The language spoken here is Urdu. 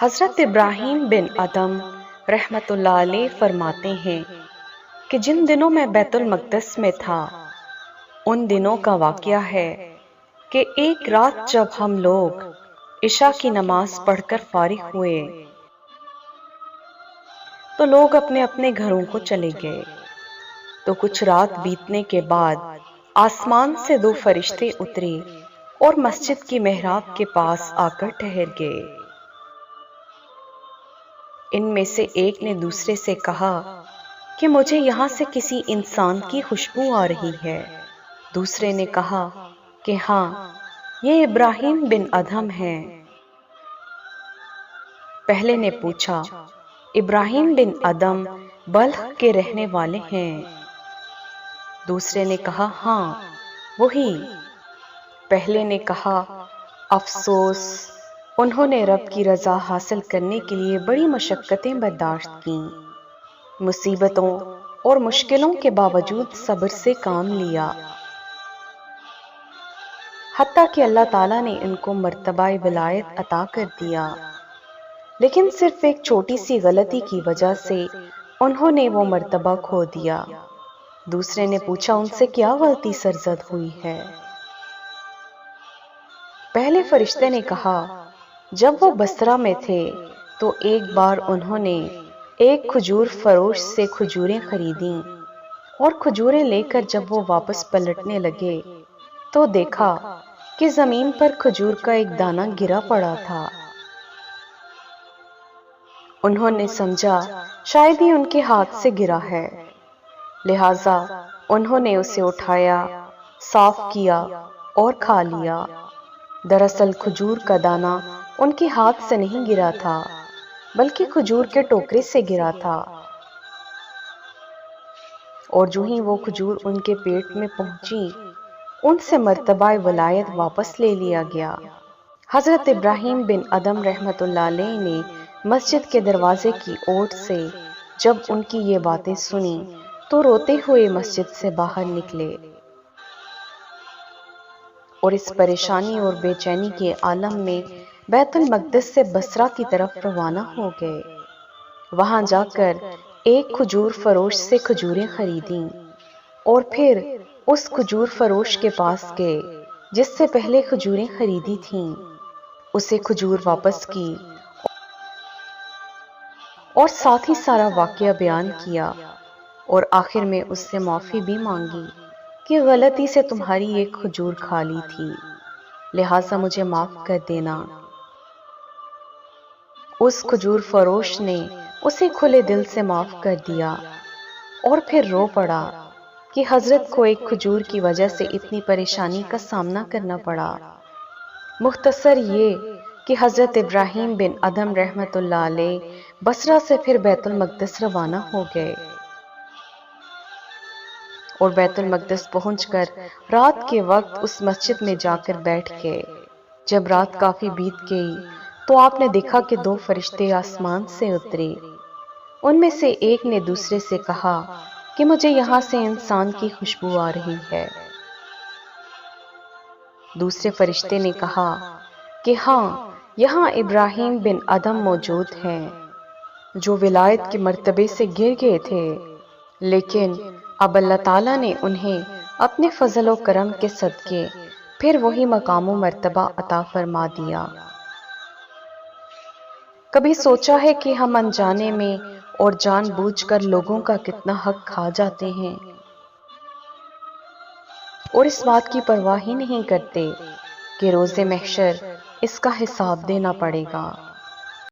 حضرت ابراہیم بن ادم رحمت اللہ علیہ فرماتے ہیں کہ جن دنوں میں بیت المقدس میں تھا ان دنوں کا واقعہ ہے کہ ایک رات جب ہم لوگ عشاء کی نماز پڑھ کر فارغ ہوئے تو لوگ اپنے اپنے گھروں کو چلے گئے، تو کچھ رات بیتنے کے بعد آسمان سے دو فرشتے اترے اور مسجد کی محراب کے پاس آ کر ٹھہر گئے۔ ان میں سے ایک نے دوسرے سے کہا کہ مجھے یہاں سے کسی انسان کی خوشبو آ رہی ہے۔ دوسرے نے کہا کہ ہاں، یہ ابراہیم بن ادھم ہیں۔ پہلے نے پوچھا، ابراہیم بن ادم بلخ کے رہنے والے ہیں؟ دوسرے نے کہا ہاں، وہی۔ پہلے نے کہا افسوس، انہوں نے رب کی رضا حاصل کرنے کے لیے بڑی مشقتیں برداشت کیں، مصیبتوں اور مشکلوں کے باوجود صبر سے کام لیا، حتیٰ کہ اللہ تعالیٰ نے ان کو مرتبہ ولایت عطا کر دیا، لیکن صرف ایک چھوٹی سی غلطی کی وجہ سے انہوں نے وہ مرتبہ کھو دیا۔ دوسرے نے پوچھا، ان سے کیا غلطی سرزد ہوئی ہے؟ پہلے فرشتے نے کہا، جب وہ بصرہ میں تھے تو ایک بار انہوں نے ایک کھجور فروش سے کھجوریں خریدیں، اور کھجوریں لے کر جب وہ واپس پلٹنے لگے تو دیکھا کہ زمین پر کھجور کا ایک دانہ گرا پڑا تھا۔ انہوں نے سمجھا شاید ہی ان کے ہاتھ سے گرا ہے، لہذا انہوں نے اسے اٹھایا، صاف کیا اور کھا لیا۔ دراصل کھجور کا دانہ ان کے ہاتھ سے نہیں گرا تھا، بلکہ کھجور کے ٹوکرے سے گرا تھا، اور جو ہی وہ کھجور ان کے پیٹ میں پہنچی ان سے مرتبہ ولایت واپس لے لیا گیا۔ حضرت ابراہیم بن ادم رحمت اللہ علیہ نے مسجد کے دروازے کی اوٹ سے جب ان کی یہ باتیں سنی تو روتے ہوئے مسجد سے باہر نکلے، اور اس پریشانی اور بے چینی کے عالم میں بیت المقدس سے بصرہ کی طرف روانہ ہو گئے۔ وہاں جا کر ایک کھجور فروش سے کھجوریں خریدیں، اور پھر اس کھجور فروش کے پاس گئے جس سے پہلے کھجوریں خریدی تھیں، اسے کھجور واپس کی اور ساتھ ہی سارا واقعہ بیان کیا، اور آخر میں اس سے معافی بھی مانگی کہ غلطی سے تمہاری ایک کھجور کھا لی تھی، لہٰذا مجھے معاف کر دینا۔ اس کھجور فروش نے اسے کھلے دل سے معاف کر دیا اور پھر رو پڑا کہ حضرت کو ایک کھجور کی وجہ سے اتنی پریشانی کا سامنا کرنا پڑا۔ مختصر یہ کہ حضرت ابراہیم بن ادم رحمت اللہ علیہ بصرہ سے پھر بیت المقدس روانہ ہو گئے، اور بیت المقدس پہنچ کر رات کے وقت اس مسجد میں جا کر بیٹھ گئے۔ جب رات کافی بیت گئی تو آپ نے دیکھا کہ دو فرشتے آسمان سے اترے۔ ان میں سے ایک نے دوسرے سے کہا کہ مجھے یہاں سے انسان کی خوشبو آ رہی ہے۔ دوسرے فرشتے نے کہا کہ ہاں، یہاں ابراہیم بن ادم موجود ہیں جو ولایت کے مرتبے سے گر گئے تھے، لیکن اب اللہ تعالیٰ نے انہیں اپنے فضل و کرم کے صدقے پھر وہی مقام و مرتبہ عطا فرما دیا۔ کبھی سوچا ہے کہ ہم انجانے میں اور جان بوجھ کر لوگوں کا کتنا حق کھا جاتے ہیں، اور اس بات کی پرواہ ہی نہیں کرتے کہ روز محشر اس کا حساب دینا پڑے گا۔